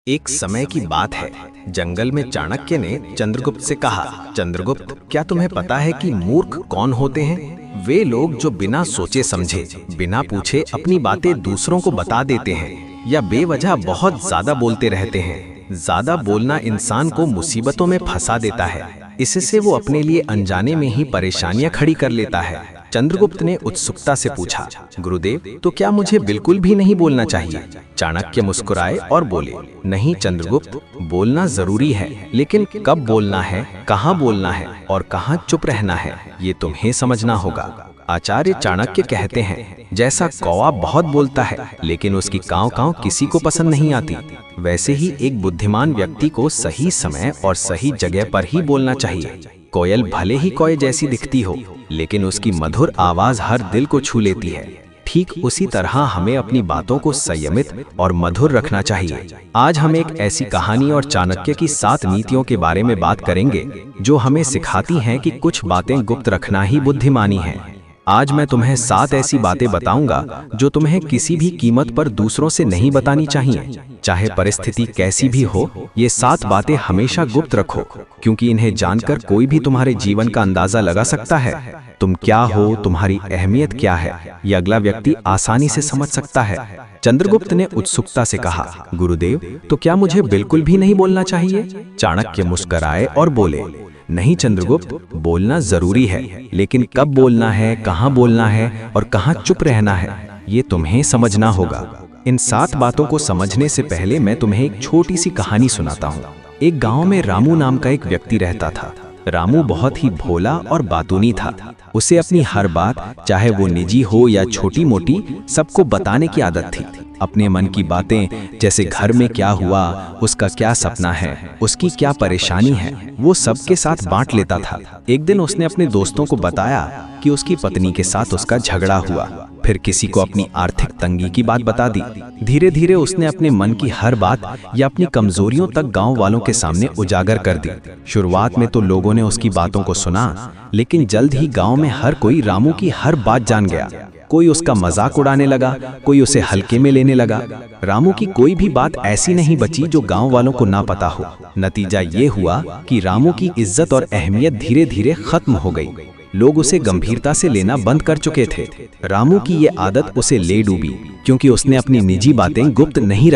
एक समय की बात है, जंगल में चाणक्य ने चंद्रगुप्त से कहा, चंद्रगुप्त, क्या तुम्हें पता है कि मूर्ख कौन होते हैं? वे लोग जो बिना सोचे समझे, बिना पूछे अपनी बातें दूसरों को बता देते हैं या बेवजह बहुत ज्यादा बोलते रहते हैं। ज्यादा बोलना इंसान को मुसीबतों में फंसा देता है, इससे वो अपने लिए अनजाने में ही परेशानियां खड़ी कर लेता है। चंद्रगुप्त ने उत्सुकता से पूछा, गुरुदेव, तो क्या मुझे बिल्कुल भी नहीं बोलना चाहिए? चाणक्य मुस्कुराए और बोले, नहीं चंद्रगुप्त, बोलना जरूरी है, लेकिन कब बोलना है, कहाँ बोलना है और कहाँ चुप रहना है, ये तुम्हें समझना होगा। आचार्य चाणक्य कहते हैं, जैसा कौवा बहुत बोलता है लेकिन उसकी काँव काँव किसी को पसंद नहीं आती, वैसे ही एक बुद्धिमान व्यक्ति को सही समय और सही जगह पर ही बोलना चाहिए। कोयल भले ही कोय जैसी दिखती हो, लेकिन उसकी मधुर आवाज हर दिल को छू लेती है। ठीक उसी तरह हमें अपनी बातों को संयमित और मधुर रखना चाहिए। आज हम एक ऐसी कहानी और चाणक्य की 7 नीतियों के बारे में बात करेंगे जो हमें सिखाती हैं कि कुछ बातें गुप्त रखना ही बुद्धिमानी है। आज मैं तुम्हें 7 ऐसी बातें बताऊंगा जो तुम्हें किसी भी कीमत पर दूसरों से नहीं बतानी चाहिए, चाहे परिस्थिति कैसी भी हो। ये 7 बातें हमेशा गुप्त रखो, क्योंकि इन्हें जानकर कोई भी तुम्हारे जीवन का अंदाजा लगा सकता है। तुम क्या हो, तुम्हारी अहमियत क्या है, ये अगला व्यक्ति आसानी से समझ सकता है। चंद्रगुप्त ने उत्सुकता से कहा, गुरुदेव, तो क्या मुझे बिल्कुल भी नहीं बोलना चाहिए? चाणक्य मुस्कुराए और बोले, नहीं चंद्रगुप्त, बोलना जरूरी है, लेकिन कब बोलना है, कहाँ बोलना है और कहाँ चुप रहना है, ये तुम्हें समझना होगा। इन 7 बातों को समझने से पहले मैं तुम्हें एक छोटी सी कहानी सुनाता हूँ। एक गांव में रामू नाम का एक व्यक्ति रहता था। रामू बहुत ही भोला और बातूनी था। उसे अपनी हर बात, चाहे वो निजी हो या छोटी मोटी, सबको बताने की आदत थी। अपने मन की बातें, जैसे घर में क्या हुआ, उसका क्या सपना है, उसकी क्या परेशानी है, वो सबके साथ बांट लेता था। एक दिन उसने अपने दोस्तों को बताया कि उसकी पत्नी के साथ उसका झगड़ा हुआ। फिर किसी को अपनी आर्थिक तंगी की बात बता दी। धीरे धीरे उसने अपने मन की हर बात या अपनी कमजोरियों तक गांव वालों के सामने उजागर कर दी। शुरुआत में तो लोगों ने उसकी बातों को सुना, लेकिन जल्द ही गांव में हर कोई रामू की हर बात जान गया। कोई उसका मजाक उड़ाने लगा, कोई उसे हल्के में लेने लगा। रामू की कोई भी बात ऐसी नहीं बची जो गांव वालों को ना पता हो। नतीजा ये हुआ कि रामू की इज्जत और अहमियत धीरे धीरे खत्म हो गई। लोग उसे गंभीरता से लेना बंद कर चुके थे। रामू की ये आदत उसे ले डूबी, क्योंकि उसने अपनी निजी बातें गुप्त नहीं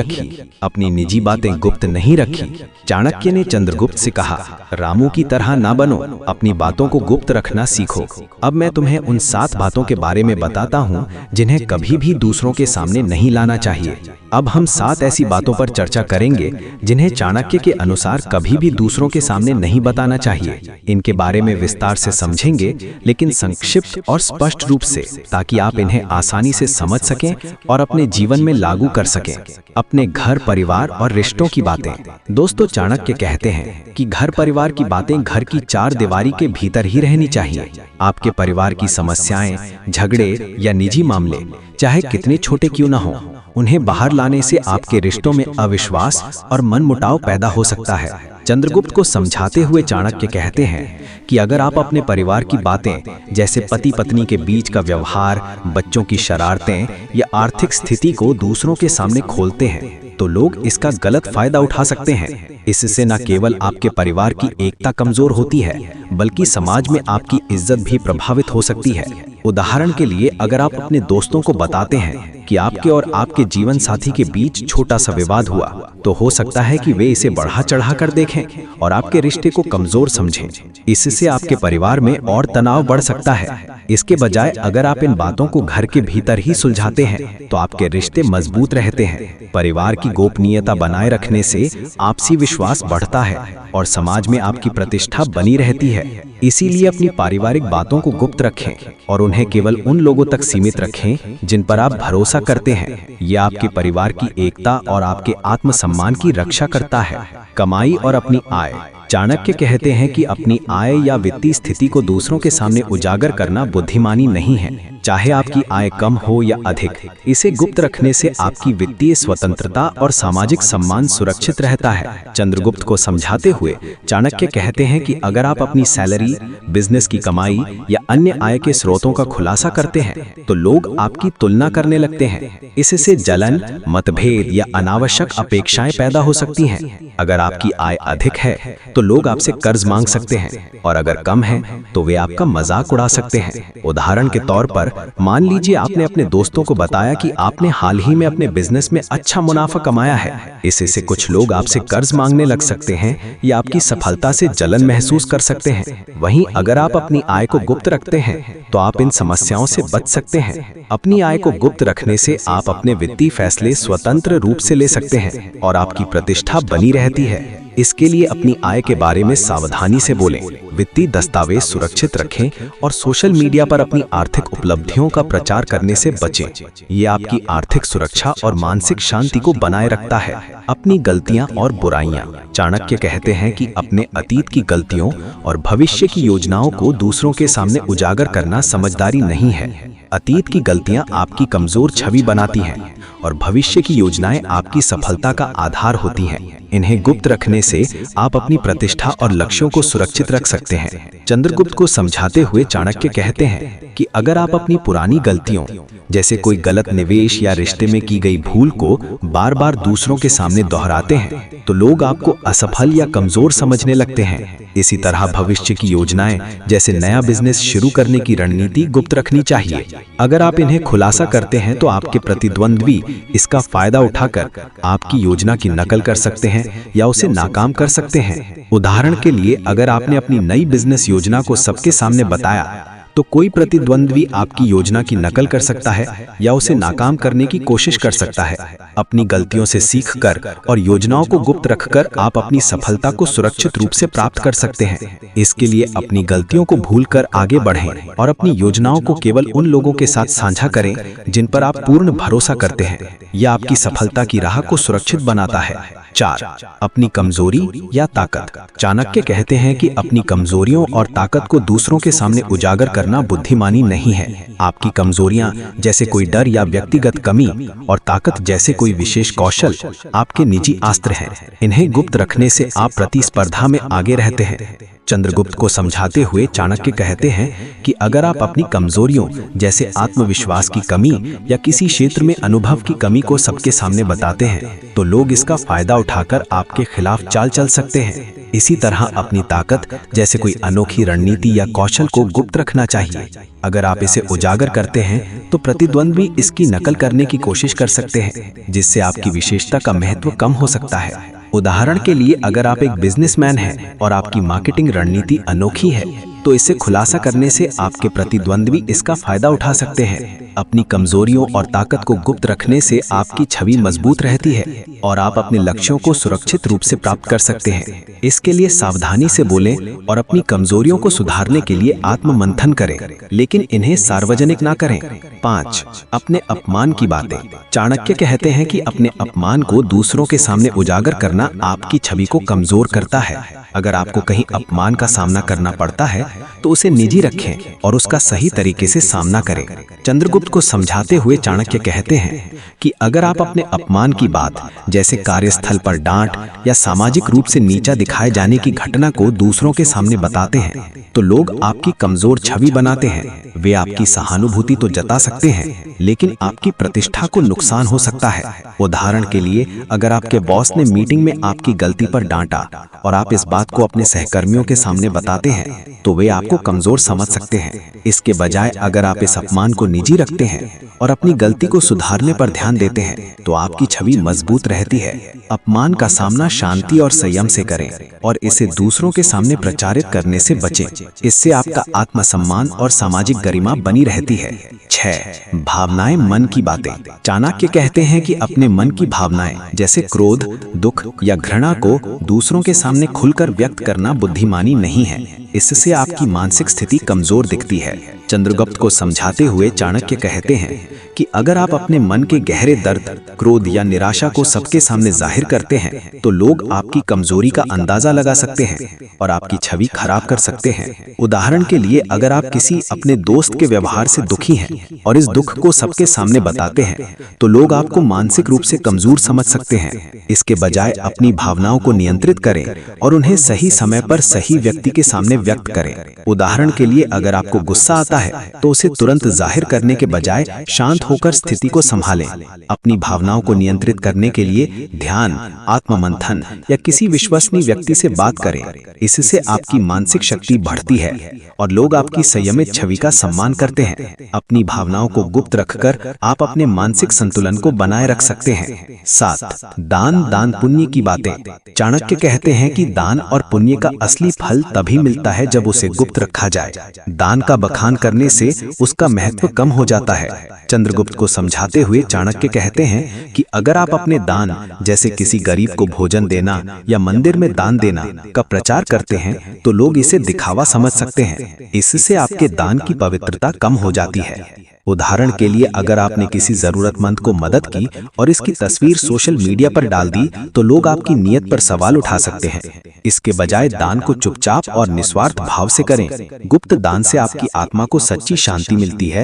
रखी। चाणक्य ने चंद्रगुप्त से कहा, रामू की तरह ना बनो, अपनी बातों को गुप्त रखना सीखो। अब मैं तुम्हें उन 7 बातों के बारे में बताता हूँ जिन्हें कभी भी दूसरों के सामने नहीं लाना चाहिए। अब हम 7 ऐसी बातों पर चर्चा करेंगे जिन्हें चाणक्य के अनुसार कभी भी दूसरों के सामने नहीं बताना चाहिए। इनके बारे में विस्तार से समझेंगे, लेकिन संक्षिप्त और स्पष्ट रूप से, ताकि आप इन्हें आसानी से समझ सकें और अपने जीवन में लागू कर सकें। अपने घर, परिवार और रिश्तों की बातें। दोस्तों, चाणक्य कहते हैं कि घर परिवार की बातें घर की 4 दीवारी के भीतर ही रहनी चाहिए। आपके परिवार की समस्याएं, झगड़े या निजी मामले, चाहे कितने छोटे क्यों न हो, उन्हें बाहर लाने से आपके रिश्तों में अविश्वास और मनमुटाव पैदा हो सकता है। चंद्रगुप्त को समझाते हुए चाणक्य कहते हैं कि अगर आप अपने परिवार की बातें, जैसे पति पत्नी के बीच का व्यवहार, बच्चों की शरारतें या आर्थिक स्थिति को दूसरों के सामने खोलते हैं, तो लोग इसका गलत फायदा उठा सकते हैं। इससे न केवल आपके परिवार की एकता कमजोर होती है, बल्कि समाज में आपकी इज्जत भी प्रभावित हो सकती है। उदाहरण के लिए, अगर आप अपने दोस्तों को बताते हैं कि आपके और आपके जीवन साथी के बीच छोटा सा विवाद हुआ, तो हो सकता है कि वे इसे बढ़ा चढ़ा कर देखें और आपके रिश्ते को कमजोर समझें। इससे आपके परिवार में और तनाव बढ़ सकता है। इसके बजाय अगर आप इन बातों को घर के भीतर ही सुलझाते हैं, तो आपके रिश्ते मजबूत रहते हैं। परिवार की गोपनीयता बनाए रखने से आपसी विश्वास बढ़ता है और समाज में आपकी प्रतिष्ठा बनी रहती है। इसीलिए अपनी पारिवारिक बातों को गुप्त रखें और उन्हें केवल उन लोगों तक सीमित रखें जिन पर आप भरोसा करते हैं। यह आपके परिवार की एकता और आपके आत्मसम्मान की रक्षा करता है। कमाई और अपनी आय। चाणक्य कहते हैं कि अपनी आय या वित्तीय स्थिति को दूसरों के सामने उजागर करना बुद्धिमानी नहीं है, चाहे आपकी आय कम हो या अधिक। इसे गुप्त रखने से आपकी वित्तीय स्वतंत्रता और सामाजिक सम्मान सुरक्षित रहता है। चंद्रगुप्त को समझाते हुए चाणक्य कहते हैं कि अगर आप अपनी सैलरी, बिजनेस की कमाई या अन्य आय के स्रोतों का खुलासा करते हैं तो लोग आपकी तुलना करने लगते हैं। इससे जलन, मतभेद या अनावश्यक अपेक्षाएं पैदा हो सकती हैं। अगर आपकी आय अधिक है तो लोग आपसे कर्ज मांग सकते हैं और अगर कम है तो वे आपका मजाक उड़ा सकते हैं। उदाहरण के तौर पर मान लीजिए आपने अपने दोस्तों को बताया कि आपने हाल ही में अपने बिजनेस में अच्छा मुनाफा कमाया है। इससे कुछ लोग आपसे कर्ज मांगने लग सकते हैं या आपकी सफलता से जलन महसूस कर सकते हैं। वहीं अगर आप अपनी आय को गुप्त रखते हैं तो आप इन समस्याओं से बच सकते हैं। अपनी आय को गुप्त रखने से आप अपने वित्तीय फैसले स्वतंत्र रूप से ले सकते हैं और आपकी प्रतिष्ठा बनी रहती है। इसके लिए अपनी आय के बारे में सावधानी से बोलें, वित्तीय दस्तावेज सुरक्षित रखें और सोशल मीडिया पर अपनी आर्थिक उपलब्धियों का प्रचार करने से बचें। ये आपकी आर्थिक सुरक्षा और मानसिक शांति को बनाए रखता है। अपनी गलतियां और बुराइयां। चाणक्य कहते हैं कि अपने अतीत की गलतियों और भविष्य की योजनाओं को दूसरों के सामने उजागर करना समझदारी नहीं है। अतीत की गलतियां आपकी कमजोर छवि बनाती हैं और भविष्य की योजनाएं आपकी सफलता का आधार होती हैं। इन्हें गुप्त रखने से आप अपनी प्रतिष्ठा और लक्ष्यों को सुरक्षित रख सकते हैं। चंद्रगुप्त को समझाते हुए चाणक्य कहते हैं कि अगर आप अपनी पुरानी गलतियों, जैसे कोई गलत निवेश या रिश्ते में की गई भूल को बार बार दूसरों के सामने दोहराते हैं तो लोग आपको असफल या कमजोर समझने लगते हैं। इसी तरह भविष्य की योजनाएं, जैसे नया बिजनेस शुरू करने की रणनीति, गुप्त रखनी चाहिए। अगर आप इन्हें खुलासा करते हैं तो आपके प्रतिद्वंद्वी इसका फायदा उठाकर आपकी योजना की नकल कर सकते हैं या उसे नाकाम कर सकते हैं। उदाहरण के लिए, अगर आपने अपनी नई बिजनेस योजना को सबके सामने बताया तो कोई प्रतिद्वंद्वी आपकी योजना की नकल कर सकता है या उसे नाकाम करने की कोशिश कर सकता है। अपनी गलतियों से सीखकर और योजनाओं को गुप्त रखकर आप अपनी सफलता को सुरक्षित रूप से प्राप्त कर सकते हैं। इसके लिए अपनी गलतियों को भूलकर आगे बढ़ें और अपनी योजनाओं को केवल उन लोगों के साथ साझा करें जिन पर आप पूर्ण भरोसा करते हैं। यह आपकी सफलता की राह को सुरक्षित बनाता है। 4. अपनी कमजोरी या ताकत। चाणक्य कहते हैं कि अपनी कमजोरियों और ताकत को दूसरों के सामने उजागर करना बुद्धिमानी नहीं है। आपकी कमजोरियां, जैसे कोई डर या व्यक्तिगत कमी, और ताकत, जैसे कोई विशेष कौशल, आपके निजी अस्त्र हैं। इन्हें गुप्त रखने से आप प्रतिस्पर्धा में आगे रहते हैं। चंद्रगुप्त को समझाते हुए चाणक्य कहते हैं कि अगर आप अपनी कमजोरियों, जैसे आत्मविश्वास की कमी या किसी क्षेत्र में अनुभव की कमी को सबके सामने बताते हैं तो लोग इसका फायदा उठाकर आपके खिलाफ चाल चल सकते हैं। इसी तरह अपनी ताकत, जैसे कोई अनोखी रणनीति या कौशल, को गुप्त रखना चाहिए। अगर आप इसे उजागर करते हैं तो प्रतिद्वंद्वी इसकी नकल करने की कोशिश कर सकते हैं, जिससे आपकी विशेषता का महत्व कम हो सकता है। उदाहरण के लिए, अगर आप एक बिजनेसमैन हैं और आपकी मार्केटिंग रणनीति अनोखी है तो इसे खुलासा करने से आपके प्रतिद्वंद्वी इसका फायदा उठा सकते हैं। अपनी कमजोरियों और ताकत को गुप्त रखने से आपकी छवि मजबूत रहती है और आप अपने लक्ष्यों को सुरक्षित रूप से प्राप्त कर सकते हैं। इसके लिए सावधानी से बोलें और अपनी कमजोरियों को सुधारने के लिए आत्ममंथन करें, लेकिन इन्हें सार्वजनिक ना करें। 5. अपने अपमान की बातें। चाणक्य कहते हैं कि अपने अपमान को दूसरों के सामने उजागर करना आपकी छवि को कमजोर करता है। अगर आपको कहीं अपमान का सामना करना पड़ता है तो उसे निजी रखें और उसका सही तरीके से सामना करें। चंद्रगुप्त को समझाते हुए चाणक्य कहते हैं कि अगर आप अपने अपमान की बात, जैसे कार्यस्थल पर डांट या सामाजिक रूप से नीचा दिखाए जाने की घटना को दूसरों के सामने बताते हैं तो लोग आपकी कमजोर छवि बनाते हैं। वे आपकी सहानुभूति तो जता सकते हैं, लेकिन आपकी प्रतिष्ठा को नुकसान हो सकता है। उदाहरण के लिए, अगर आपके बॉस ने मीटिंग में आपकी गलती पर डांटा और आप इस बात को अपने सहकर्मियों के सामने बताते हैं तो वे आपको कमजोर समझ सकते हैं। इसके बजाय अगर आप इस अपमान को निजी रखते हैं और अपनी गलती को सुधारने पर ध्यान देते हैं तो आपकी छवि मजबूत रहती है। अपमान का सामना शांति और संयम से करें और इसे दूसरों के सामने प्रचारित करने से बचें। इससे आपका आत्मसम्मान और सामाजिक गरिमा बनी रहती है। 6. भावनाएं, मन की बातें। चाणक्य कहते हैं कि अपने मन की भावनाएं, जैसे क्रोध, दुख या घृणा, को दूसरों के सामने खुलकर व्यक्त करना बुद्धिमानी नहीं है। इससे आपकी मानसिक स्थिति कमजोर दिखती है। चंद्रगुप्त को समझाते हुए चाणक्य कहते हैं कि अगर आप अपने मन के गहरे दर्द, क्रोध या निराशा को सबके सामने जाहिर करते हैं तो लोग आपकी कमजोरी का अंदाजा लगा सकते हैं और आपकी छवि खराब कर सकते हैं। उदाहरण के लिए, अगर आप किसी अपने दोस्त के व्यवहार से दुखी हैं और इस दुख को सबके सामने बताते हैं तो लोग आपको मानसिक रूप से कमजोर समझ सकते हैं। इसके बजाय अपनी भावनाओं को नियंत्रित करें और उन्हें सही समय पर सही व्यक्ति के सामने व्यक्त करें। उदाहरण के लिए, अगर आपको गुस्सा आता है तो उसे तुरंत जाहिर करने के बजाय शांत होकर स्थिति को संभालें। अपनी भावनाओं को नियंत्रित करने के लिए ध्यान, आत्ममंथन या किसी विश्वसनीय व्यक्ति से बात करें। इससे आपकी मानसिक शक्ति बढ़ती है और लोग आपकी संयमित छवि का सम्मान करते हैं। अपनी भावनाओं को गुप्त रखकर आप अपने मानसिक संतुलन को बनाए रख सकते हैं। 7. दान पुण्य की बातें। चाणक्य कहते हैं कि दान और पुण्य का असली फल तभी मिलता है जब उसे गुप्त रखा जाए। दान का बखान करने से उसका महत्व कम हो जाता है। चंद्रगुप्त को समझाते हुए चाणक्य कहते हैं कि अगर आप अपने दान, जैसे किसी गरीब को भोजन देना या मंदिर में दान देना, का प्रचार करते हैं तो लोग इसे दिखावा समझ सकते हैं। इससे आपके दान की पवित्रता कम हो जाती है। उदाहरण के लिए, अगर आपने किसी जरूरतमंद को मदद की और इसकी तस्वीर सोशल मीडिया पर डाल दी तो लोग आपकी नीयत पर सवाल उठा सकते हैं। इसके बजाय दान को चुपचाप और निस्वार्थ भाव से करें। गुप्त दान से आपकी आत्मा को सच्ची शांति मिलती है